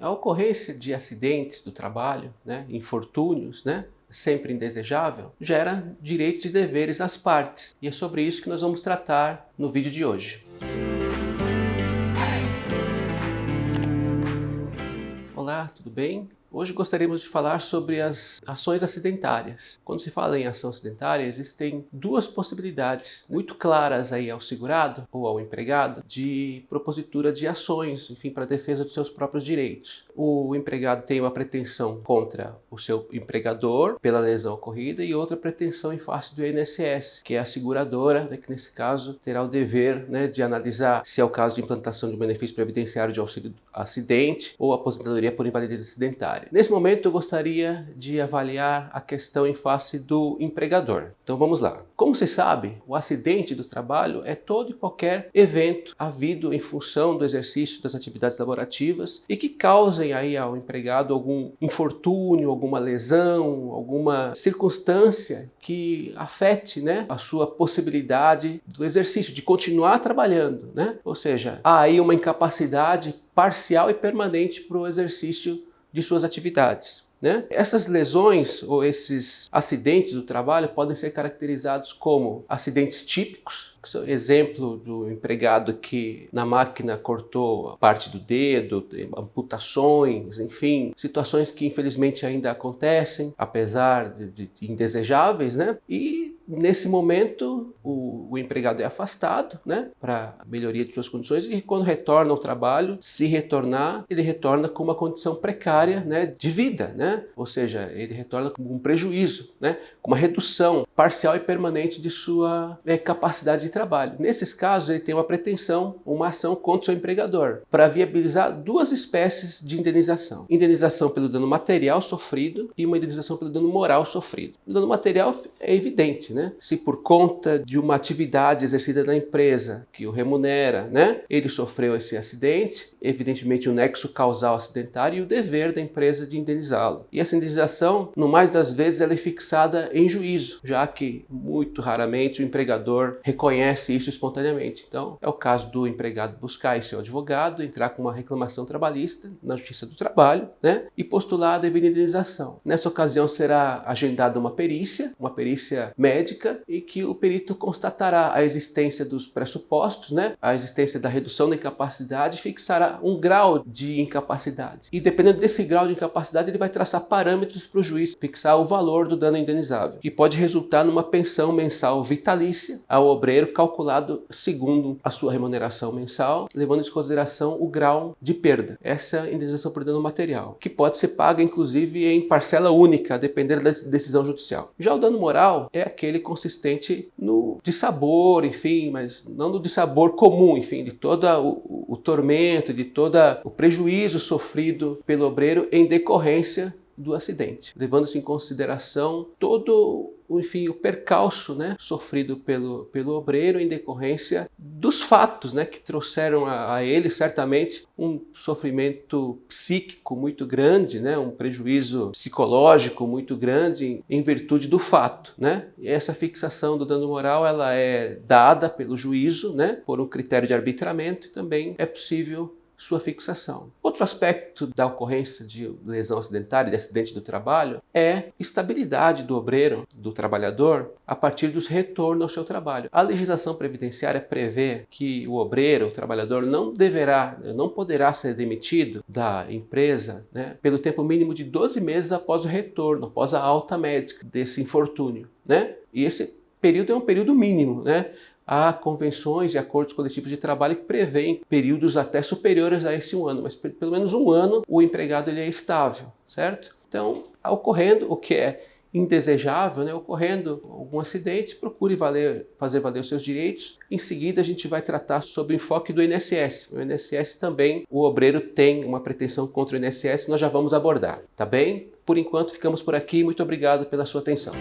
A ocorrência de acidentes do trabalho, infortúnios, sempre indesejável, gera direitos e deveres às partes. E é sobre isso que nós vamos tratar no vídeo de hoje. Olá, tudo bem? Hoje gostaríamos de falar sobre as ações acidentárias. Quando se fala em ação acidentária, existem duas possibilidades muito claras aí ao segurado ou ao empregado de propositura de ações, para defesa dos seus próprios direitos. O empregado tem uma pretensão contra o seu empregador pela lesão ocorrida e outra pretensão em face do INSS, que é a seguradora, que nesse caso terá o dever de analisar se é o caso de implantação de um benefício previdenciário de auxílio acidente ou aposentadoria por invalidez acidentária. Nesse momento eu gostaria de avaliar a questão em face do empregador. Então vamos lá. Como se sabe, o acidente do trabalho é todo e qualquer evento havido em função do exercício das atividades laborativas e que causem aí ao empregado algum infortúnio, alguma lesão, alguma circunstância que afete a sua possibilidade do exercício, de continuar trabalhando. Ou seja, há aí uma incapacidade parcial e permanente para o exercício de suas atividades. Essas lesões ou esses acidentes do trabalho podem ser caracterizados como acidentes típicos, que são exemplo do empregado que na máquina cortou a parte do dedo, amputações, situações que infelizmente ainda acontecem, apesar de indesejáveis, e nesse momento o empregado é afastado, para melhoria de suas condições, e quando retorna ao trabalho, se retornar, ele retorna com uma condição precária, de vida, ou seja, ele retorna com um prejuízo, com uma redução parcial e permanente de sua capacidade de trabalho. Nesses casos, ele tem uma pretensão, uma ação contra o seu empregador, para viabilizar duas espécies de indenização. Indenização pelo dano material sofrido e uma indenização pelo dano moral sofrido. O dano material é evidente, se por conta de uma atividade exercida na empresa que o remunera, ele sofreu esse acidente, evidentemente o nexo causal acidentário e o dever da empresa de indenizá-lo. E essa indenização, no mais das vezes, ela é fixada em juízo, já que muito raramente o empregador reconhece isso espontaneamente. Então, é o caso do empregado buscar seu advogado, entrar com uma reclamação trabalhista na Justiça do Trabalho, e postular a devida indenização. Nessa ocasião será agendada uma perícia médica, e que o perito constatará a existência dos pressupostos, a existência da redução da incapacidade, e fixará um grau de incapacidade. E dependendo desse grau de incapacidade, ele vai traçar parâmetros para o juiz fixar o valor do dano indenizável, que pode resultar numa pensão mensal vitalícia ao obreiro, calculado segundo a sua remuneração mensal, levando em consideração o grau de perda. Essa é a indenização por dano material, que pode ser paga inclusive em parcela única, a depender da decisão judicial. Já o dano moral é aquele consistente no dissabor, mas não no dissabor comum, de todo o tormento, de todo o prejuízo sofrido pelo obreiro em decorrência do acidente, levando-se em consideração todo o percalço sofrido pelo obreiro em decorrência dos fatos que trouxeram a ele certamente um sofrimento psíquico muito grande, um prejuízo psicológico muito grande em virtude do fato. E essa fixação do dano moral ela é dada pelo juízo, por um critério de arbitramento, e também é possível sua fixação. Outro aspecto da ocorrência de lesão acidentária, de acidente do trabalho, é estabilidade do obreiro, do trabalhador, a partir dos retornos ao seu trabalho. A legislação previdenciária prevê que o obreiro, o trabalhador, não poderá ser demitido da empresa pelo tempo mínimo de 12 meses após o retorno, após a alta médica desse infortúnio. E esse período é um período mínimo. Há convenções e acordos coletivos de trabalho que prevêem períodos até superiores a esse um ano, mas pelo menos um ano o empregado ele é estável, certo? Então, ocorrendo o que é indesejável, ocorrendo algum acidente, procure fazer valer os seus direitos. Em seguida, a gente vai tratar sobre o enfoque do INSS. O INSS também, o obreiro tem uma pretensão contra o INSS, nós já vamos abordar, tá bem? Por enquanto, ficamos por aqui. Muito obrigado pela sua atenção.